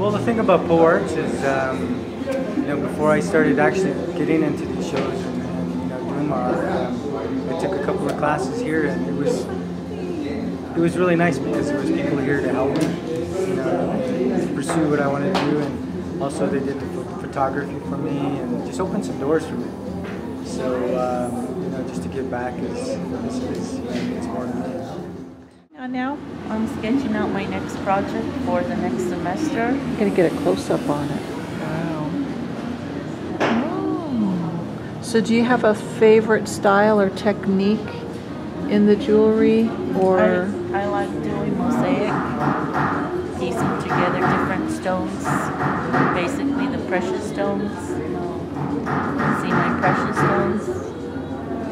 Well, the thing about PojArts is, you know, before I started actually getting into these shows and you know, doing my art, I took a couple of classes here, and it was really nice because there was people here to help me, you know, pursue what I wanted to do, and also they did the photography for me and just opened some doors for me. So, you know, just to give back is more than me. Now I'm sketching out my next project for the next semester. I'm going to get a close-up on it. Wow. Oh. So do you have a favorite style or technique in the jewelry? Or I like doing mosaic, piecing together different stones, basically the precious stones. See my precious stones?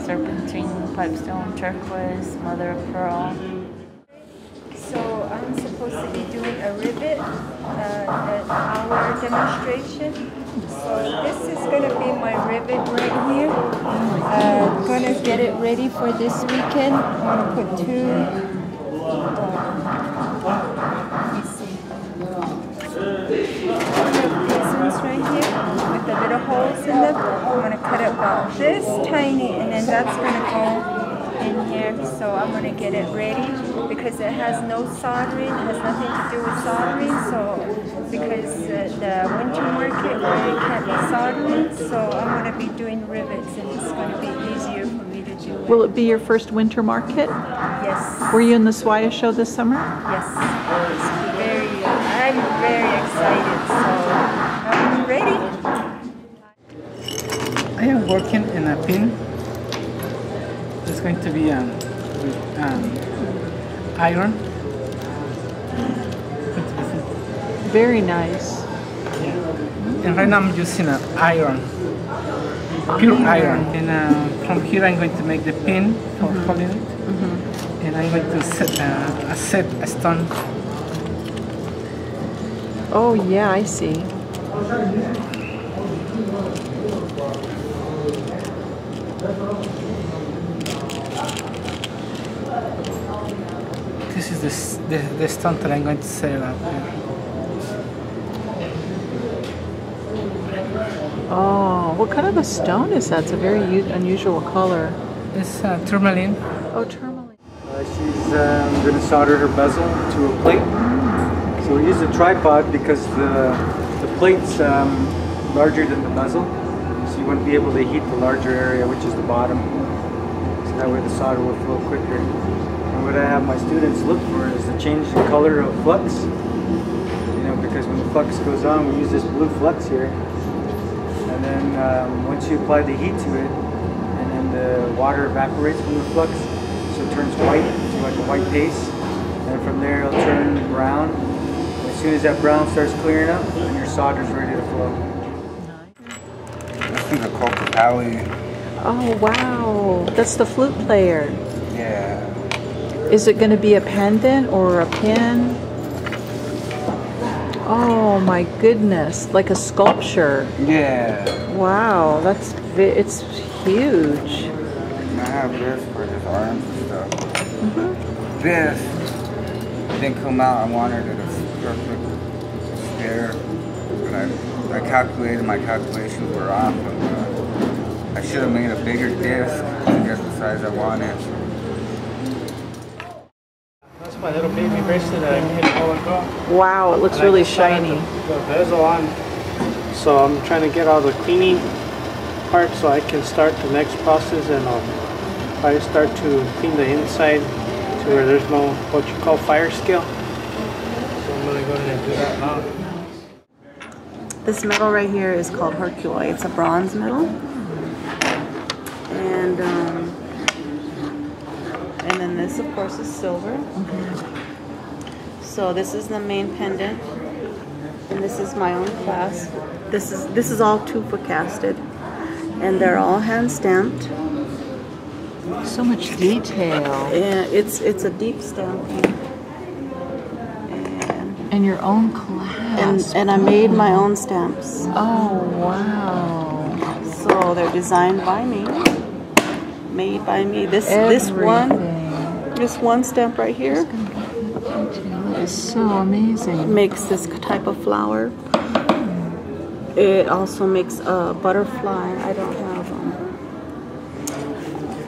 Serpentine, pipestone, turquoise, mother of pearl. So I'm supposed to be doing a rivet, our demonstration. So this is going to be my rivet right here. I'm going to get it ready for this weekend. I'm going to put two, let me see, one of these ones right here with the little holes in them. I'm going to cut it about this tiny, and then that's going to go in here. So I'm going to get it ready because it has no soldering, it has nothing to do with soldering. So because the winter market where it can't be soldering, so I'm going to be doing rivets, and it's going to be easier for me to do it. will it be your first winter market? Yes. Were you in the Swaya show this summer? Yes. I'm very excited, so I'm ready. I am working in a pin. It's going to be iron. Very nice. Yeah. And right now I'm using an iron, pure iron. And from here I'm going to make the pin for holding it. And I'm going to set a stone. Oh yeah, I see. This is the stone that I'm going to set up there. Oh, what kind of a stone is that? It's a very unusual color. It's tourmaline. Oh, tourmaline. She's going to solder her bezel to a plate. So we use a tripod because the plate's larger than the bezel. So you want to be able to heat the larger area, which is the bottom. So that way the solder will flow quicker. And what I have my students look for is the change in color of flux. You know, because when the flux goes on, we use this blue flux here. And then once you apply the heat to it, and then the water evaporates from the flux, so it turns white to like a white paste. And from there it'll turn brown. And as soon as that brown starts clearing up, then your solder's ready to flow. This is a Coca-Cola. Oh wow, that's the flute player. Yeah. Is it going to be a pendant or a pin? Oh my goodness, like a sculpture. Yeah. Wow, it's huge. And I have this for his arms and stuff. This didn't come out. I wanted it a perfect square, but I calculated, my calculations were off. And, I should have made a bigger disc to get the size I wanted. That's my little baby bracelet that I made all ago. Wow, it looks really shiny. The bezel on. So I'm trying to get all the cleaning part so I can start the next process, and I start to clean the inside to where there's no what you call fire scale. So I'm going to go ahead and do that now. This metal right here is called Herculoi. It's a bronze metal. And then this, of course, is silver. So this is the main pendant, and this is my own clasp. This is all tufa casted, and they're all hand stamped. So much detail. And it's a deep stamping. And your own clasp. And I made my own stamps. Oh wow. So they're designed by me, made by me. This one stamp right here It's so amazing. Makes this type of flower. It also makes a butterfly. I don't have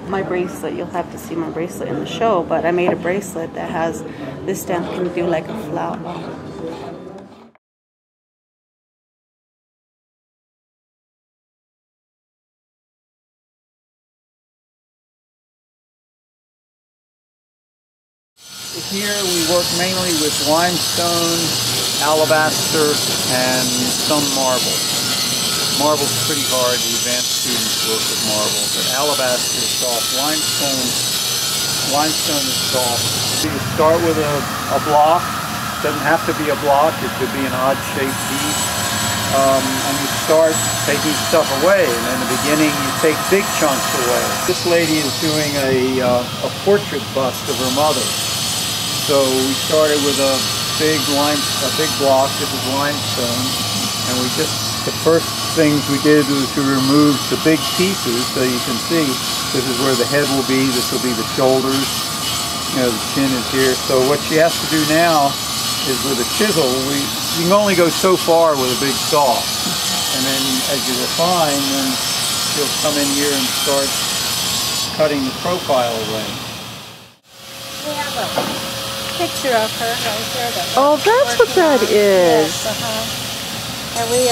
my bracelet. You'll have to see my bracelet in the show, but I made a bracelet that has this stamp can do like a flower. Here we work mainly with limestone, alabaster, and some marble. Marble's pretty hard. The advanced students work with marble, but alabaster is soft. Limestone is soft. You start with a block. Doesn't have to be a block. It could be an odd-shaped piece. And you start taking stuff away. And in the beginning, you take big chunks away. This lady is doing a portrait bust of her mother. So we started with a big block. This is limestone, and the first things we did was to remove the big pieces, so you can see this is where the head will be. This will be the shoulders. You know, the chin is here. So what she has to do now is with a chisel. You can only go so far with a big saw, and then as you refine, then she'll come in here and start cutting the profile away. We have a picture of her right there. Oh, that's what that is. Yes, and we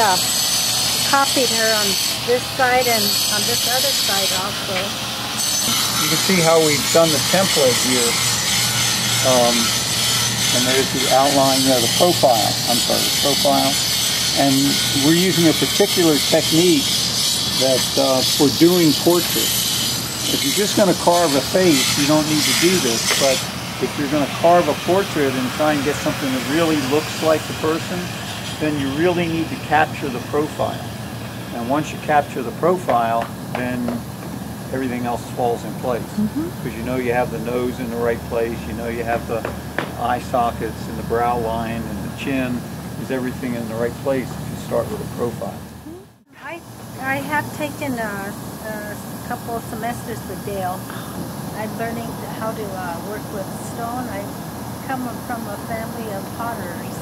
copied her on this side and on this other side also. You can see how we've done the template here. And there's the outline, the profile. I'm sorry, the profile. And we're using a particular technique that for doing portraits. If you're just going to carve a face, you don't need to do this. But if you're going to carve a portrait and try and get something that really looks like the person, then you really need to capture the profile. And once you capture the profile, then everything else falls in place. Because you know you have the nose in the right place, you know you have the eye sockets and the brow line and the chin. Is everything in the right place if you start with a profile. I have taken a couple of semesters with Dale. I'm learning how to work with stone. I come from a family of potters.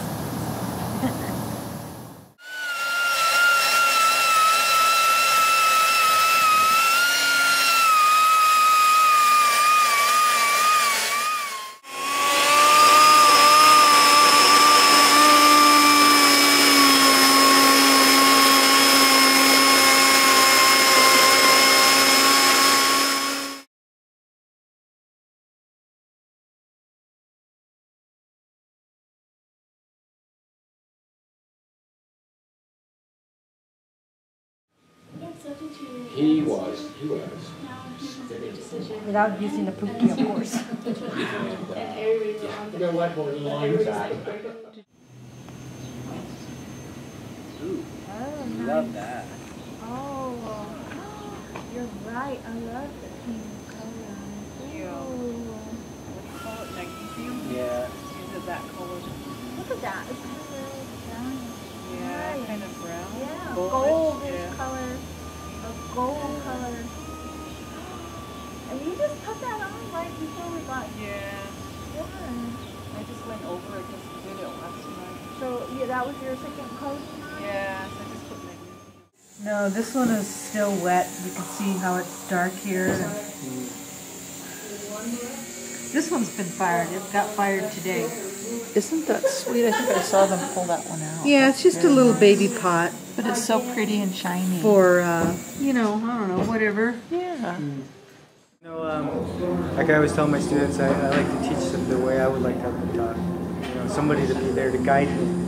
He was. Without using the pookie, of course. You know what? We're lying back. Oh, Love that. Oh, you're right. I love the pink color. Call it magnesium. Yeah. Is it that color? Look at that. It's kind of brown. Yeah, Nice. kind of brown. Yeah, Goldish, goldish yeah. color. A gold color. And you just put that on right before we got Yeah. done. I just went over it, just did it last night. So yeah, that was your second coat? Yeah, so I just put magnesium. No, this one is still wet. You can see how it's dark here. This one's been fired. It got fired today. Isn't that sweet? I think I saw them pull that one out. Yeah, it's just a little baby pot But it's so pretty and shiny. for, you know, I don't know, whatever. Yeah. You know, like I always tell my students, I like to teach them the way I would like to have them taught. You know, somebody to be there to guide me.